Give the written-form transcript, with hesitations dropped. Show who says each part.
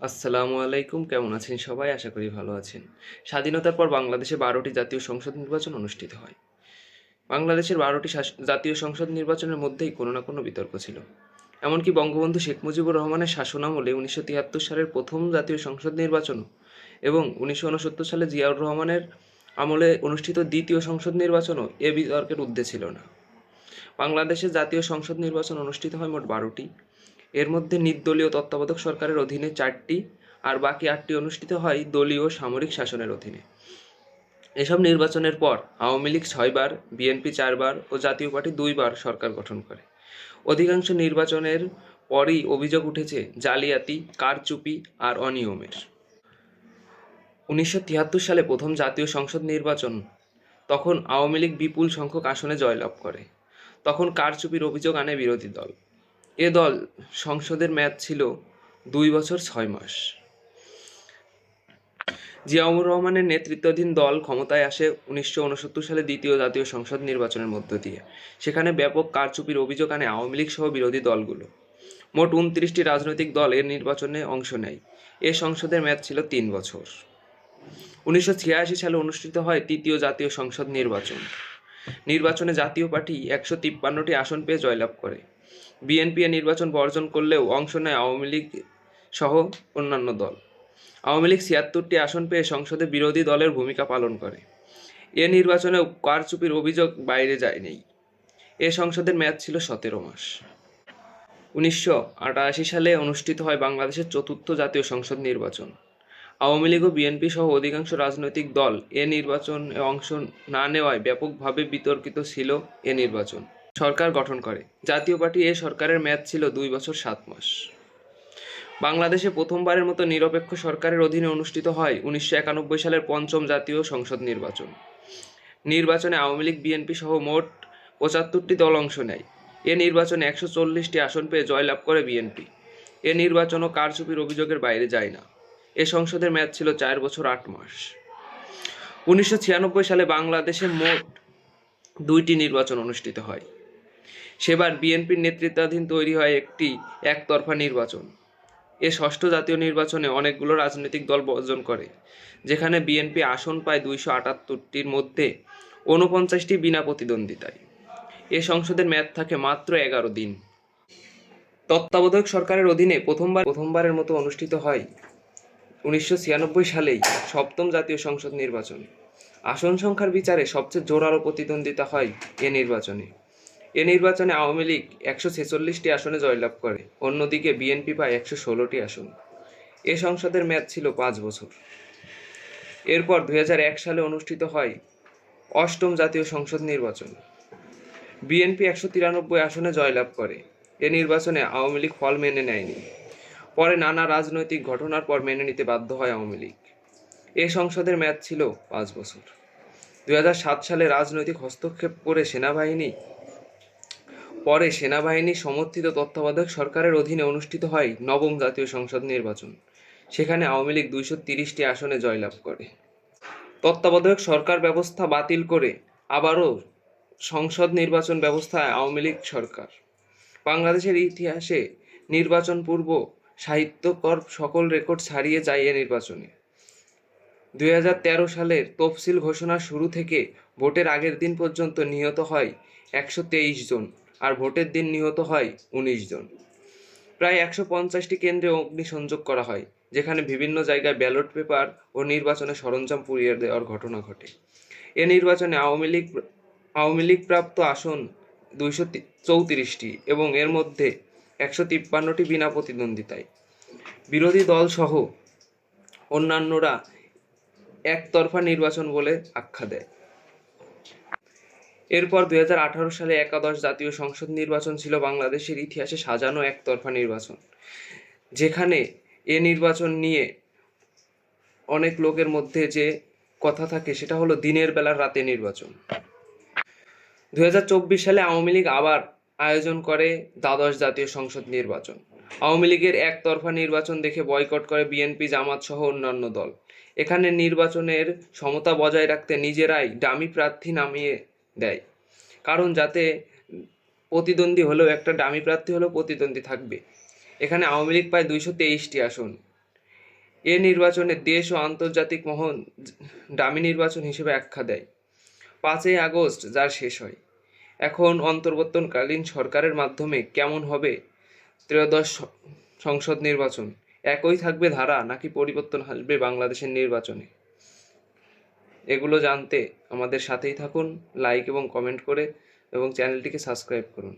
Speaker 1: আসসালামু আলাইকুম। কেমন আছেন সবাই? আশা করি ভালো আছেন। স্বাধীনতার পর বাংলাদেশে ১২টি জাতীয় সংসদ নির্বাচন অনুষ্ঠিত হয়। বাংলাদেশের ১২টি জাতীয় সংসদ নির্বাচনের মধ্যেই কোনো না কোনো বিতর্ক ছিল। এমনকি বঙ্গবন্ধু শেখ মুজিবুর রহমানের শাসনামলে ১৯৭৩ সালের প্রথম জাতীয় সংসদ নির্বাচনও এবং ১৯৬৯ সালে জিয়াউর রহমানের আমলে অনুষ্ঠিত দ্বিতীয় সংসদ নির্বাচনও এ বিতর্কের ঊর্ধ্বে ছিল না। বাংলাদেশে জাতীয় সংসদ নির্বাচন অনুষ্ঠিত হয় মোট ১২টি। এর মধ্যে নির্দলীয় তত্ত্বাবধায়ক সরকারের অধীনে ৪টি আর বাকি ৮টি অনুষ্ঠিত হয় দলীয় সামরিক শাসনের অধীনে। এসব নির্বাচনের পর আওয়ামী লীগ ৬বার, বিএনপি ৪বার ও জাতীয় পার্টি ২বার সরকার গঠন করে। অধিকাংশ নির্বাচনের পরই অভিযোগ উঠেছে জালিয়াতি, কারচুপি আর অনিয়মের। ১৯৭৩ সালে প্রথম জাতীয় সংসদ নির্বাচন, তখন আওয়ামী লীগ বিপুল সংখ্যক আসনে জয়লাভ করে। তখন কারচুপির অভিযোগ আনে বিরোধী দল। এ দল সংসদের মেয়াদ ছিল ২ বছর ৬ মাস। জিয়াউর রহমানের নেতৃত্বাধীন দল ক্ষমতায় আসে ১৯৬৯ সালে দ্বিতীয় জাতীয় সংসদ নির্বাচনের মধ্য দিয়ে। সেখানে ব্যাপক কারচুপির অভিযোগ আনে আওয়ামী লীগ সহ বিরোধী দলগুলো। মোট ২৯টি রাজনৈতিক দল এর নির্বাচনে অংশ নেয়। এ সংসদের মেয়াদ ছিল ৩ বছর। ১৯৮৬ সালে অনুষ্ঠিত হয় তৃতীয় জাতীয় সংসদ নির্বাচন। নির্বাচনে জাতীয় পার্টি ১৫৩টি আসন পেয়ে জয়লাভ করে। বিএনপি এ নির্বাচন বর্জন করলেও অংশ নেয় আওয়ামী লীগ সহ অন্যান্য দল। আওয়ামী লীগ ৭৬টি আসন পেয়ে সংসদে বিরোধী দলের ভূমিকা পালন করে। এ নির্বাচনেও কারচুপির অভিযোগ বাইরে যায়নি। এ সংসদের মেয়াদ ছিল ১৭ মাস। ১৯৮৮ সালে অনুষ্ঠিত হয় বাংলাদেশের চতুর্থ জাতীয় সংসদ নির্বাচন। আওয়ামী লীগ ও বিএনপি সহ অধিকাংশ রাজনৈতিক দল এ নির্বাচনে অংশ না নেওয়ায় ব্যাপকভাবে বিতর্কিত ছিল এ নির্বাচন। সরকার গঠন করে। জাতীয় পার্টি এ সরকারের মেয়াদ ছিল ২ বছর ৭ মাস। বাংলাদেশে প্রথমবারের মতো নিরপেক্ষ সরকারের অধীনে অনুষ্ঠিত হয় ১৯৯১ সালের পঞ্চম জাতীয় সংসদ নির্বাচন। নির্বাচনে আওয়ামী লীগ, বিএনপি সহ মোট ৭৫টি দল অংশ নেয়। এ নির্বাচনে ১৪০টি আসন পেয়ে জয়লাভ করে বিএনপি। এ নির্বাচনও কারচুপির অভিযোগের বাইরে যায় না। এ সংসদের মেয়াদ ছিল ৪ বছর ৮ মাস। ১৯৯৬ সালে বাংলাদেশে মোট ২টি নির্বাচন অনুষ্ঠিত হয়। সেবার বিএনপির নেতৃত্বাধীন তৈরি হয় একটি একতরফা নির্বাচন। এ ষষ্ঠ জাতীয় নির্বাচনে অনেকগুলো রাজনৈতিক দল বর্জন করে, যেখানে বিএনপি আসন পায় ২৭৮টির মধ্যে ৪৯টি বিনা প্রতিদ্বন্দ্বিতায়। এ সংসদের মেয়াদ থাকে মাত্র ১১ দিন। তত্ত্বাবধায়ক সরকারের অধীনে প্রথমবারের মতো অনুষ্ঠিত হয় ১৯৯৬ সালেই সপ্তম জাতীয় সংসদ নির্বাচন। আসন সংখ্যার বিচারে সবচেয়ে জোরালো প্রতিদ্বন্দ্বিতা হয় এ নির্বাচনে। এ নির্বাচনে আওয়ামী লীগ ১৪৬টি আসনে জয়লাভ করে, অন্যদিকে বিএনপি পায় ১১৬টি আসন। এ সংসদের মেয়াদ ছিল ৫ বছর। এরপর ২০০১ সালে অনুষ্ঠিত হয় অষ্টম জাতীয় সংসদ নির্বাচন। বিএনপি ১৯৩ আসনে জয়লাভ করে। এ নির্বাচনে আওয়ামী লীগ ফল মেনে নেয়নি। পরে নানা রাজনৈতিক ঘটনার পর মেনে নিতে বাধ্য হয় আওয়ামী লীগ। এ সংসদের মেয়াদ ছিল ৫ বছর। ২০০৭ সালে রাজনৈতিক হস্তক্ষেপ করে সেনাবাহিনী সমর্থিত তত্ত্বাবধায়ক সরকারের অধীনে অনুষ্ঠিত হয় নবম জাতীয় সংসদ নির্বাচন। সেখানে আওয়ামী লীগ ২৩০টি আসনে জয়লাভ করে। তত্ত্বাবধায়ক সরকার ব্যবস্থা বাতিল করে আবারও সংসদ নির্বাচন ব্যবস্থায় আওয়ামী লীগ সরকার। বাংলাদেশের ইতিহাসে নির্বাচন পূর্ব সাহিত্যকর সকল রেকর্ড ছাড়িয়ে যায় এ নির্বাচনে। ২০১৩ সালের তফসিল ঘোষণার শুরু থেকে ভোটের আগের দিন পর্যন্ত নিহত হয় ১২৩ জন, আর ভোটের দিন নিহত হয় ১৯ জন। প্রায় ১৫০টি কেন্দ্রে অগ্নিসংযোগ করা হয়, যেখানে বিভিন্ন জায়গায় ব্যালট পেপার ও নির্বাচনের সরঞ্জাম পুড়িয়ে দেওয়ার ঘটনা ঘটে। এ নির্বাচনে আওয়ামী লীগ প্রাপ্ত আসন ২৩৪টি এবং এর মধ্যে ১৫৩টি বিনা প্রতিদ্বন্দ্বিতায়। বিরোধী দল সহ অন্যান্যরা একতরফা নির্বাচন বলে আখ্যা দেয়। এরপর ২০১৮ সালে একাদশ জাতীয় সংসদ নির্বাচন ছিল বাংলাদেশের ইতিহাসে সাজানো একতরফা নির্বাচন, যেখানে এ নির্বাচন নিয়ে অনেক লোকের মধ্যে যে কথা থাকে সেটা হলো দিনের বেলা রাতে নির্বাচন। ২০২৪ সালে আওয়ামী লীগ আবার আয়োজন করে দ্বাদশ জাতীয় সংসদ নির্বাচন। আওয়ামী লীগের একতরফা নির্বাচন দেখে বয়কট করে বিএনপি, জামাত সহ অন্যান্য দল। এখানে নির্বাচনের সমতা বজায় রাখতে নিজেরাই ডামি প্রার্থী নামিয়ে দেয়, কারণ যাতে প্রতিদ্বন্দ্বী হলেও একটা ডামি প্রার্থী হলেও প্রতিদ্বন্দ্বী থাকবে। এখানে আওয়ামী লীগ পায় ২২৩টি আসন। এ নির্বাচনে দেশ ও আন্তর্জাতিক মহল ডামি নির্বাচন হিসেবে আখ্যা দেয়। 5ই আগস্ট যার শেষ হয়। এখন অন্তর্বর্তীকালীন সরকারের মাধ্যমে কেমন হবে ত্রয়োদশ সংসদ নির্বাচন? একই থাকবে ধারা নাকি পরিবর্তন আসবে বাংলাদেশের নির্বাচনে? এগুলো জানতে আমাদের সাথেই থাকুন, লাইক এবং কমেন্ট করে এবং চ্যানেলটিকে সাবস্ক্রাইব করুন।